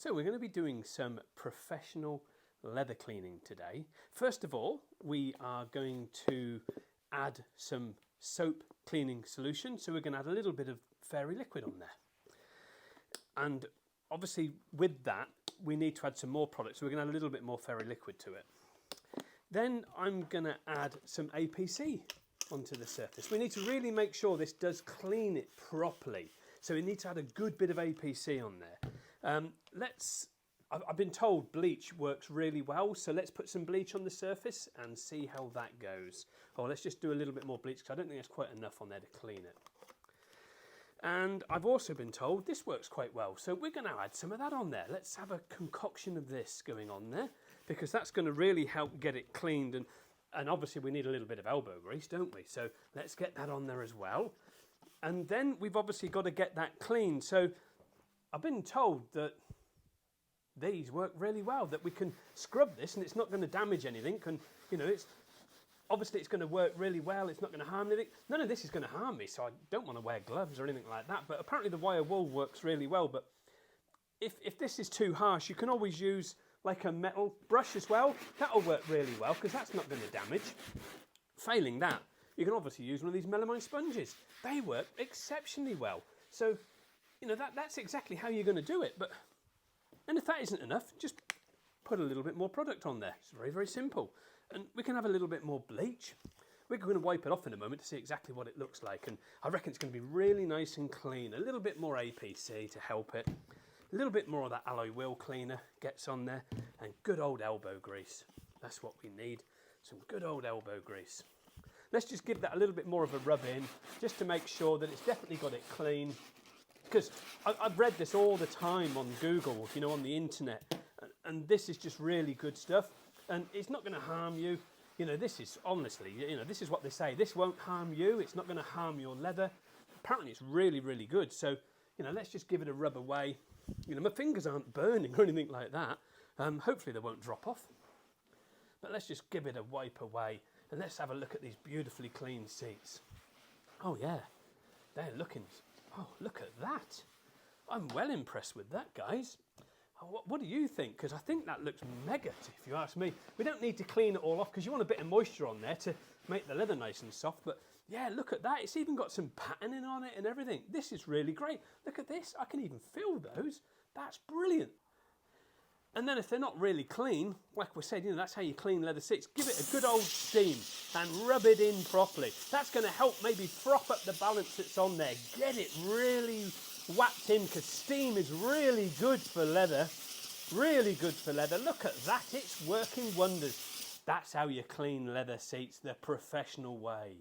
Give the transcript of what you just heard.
So we're going to be doing some professional leather cleaning today. First of all, we are going to add some soap cleaning solution. So we're going to add a little bit of fairy liquid on there. And obviously with that, we need to add some more products. So we're going to add a little bit more fairy liquid to it. Then I'm going to add some APC onto the surface. We need to really make sure this does clean it properly. So we need to add a good bit of APC on there. I've been told bleach works really well, so let's put some bleach on the surface and see how that goes. Or let's just do a little bit more bleach because I don't think there's quite enough on there to clean it. And I've also been told this works quite well, so we're going to add some of that on there. Let's have a concoction of this going on there because that's going to really help get it cleaned, and obviously we need a little bit of elbow grease, don't we? So let's get that on there as well. And then we've obviously got to get that cleaned. So I've been told that these work really well, that we can scrub this and it's not going to damage anything. And you know, it's going to work really well. It's not going to harm anything. None of this is going to harm me, so I don't want to wear gloves or anything like that. But apparently the wire wool works really well. But if this is too harsh, you can always use like a metal brush as well. That'll work really well because that's not going to damage. Failing that, you can obviously use one of these melamine sponges. They work exceptionally well. So, you know, that's exactly how you're going to do it. And if that isn't enough, just put a little bit more product on there. It's very, very simple. And we can have a little bit more bleach. We're going to wipe it off in a moment to see exactly what it looks like. And I reckon it's going to be really nice and clean. A little bit more APC to help it. A little bit more of that alloy wheel cleaner gets on there. And good old elbow grease. That's what we need. Some good old elbow grease. Let's just give that a little bit more of a rub in, just to make sure that it's definitely got it clean. Because I've read this all the time on Google, you know, on the internet. And this is just really good stuff. And it's not going to harm you. You know, this is, honestly, you know, this is what they say. This won't harm you. It's not going to harm your leather. Apparently it's really, really good. So, you know, let's just give it a rub away. You know, my fingers aren't burning or anything like that. Hopefully they won't drop off. But let's just give it a wipe away. And let's have a look at these beautifully clean seats. Oh yeah, they're looking, oh look at that. I'm well impressed with that, guys. What do you think? Because I think that looks mega, if you ask me. We don't need to clean it all off because you want a bit of moisture on there to make the leather nice and soft. But yeah, look at that. It's even got some patterning on it and everything. This is really great. Look at this. I can even feel those. That's brilliant. And then if they're not really clean, like we said, you know, that's how you clean leather seats. Give it a good old steam and rub it in properly. That's going to help maybe prop up the balance that's on there. Get it really whacked in because steam is really good for leather. Really good for leather. Look at that. It's working wonders. That's how you clean leather seats the professional way.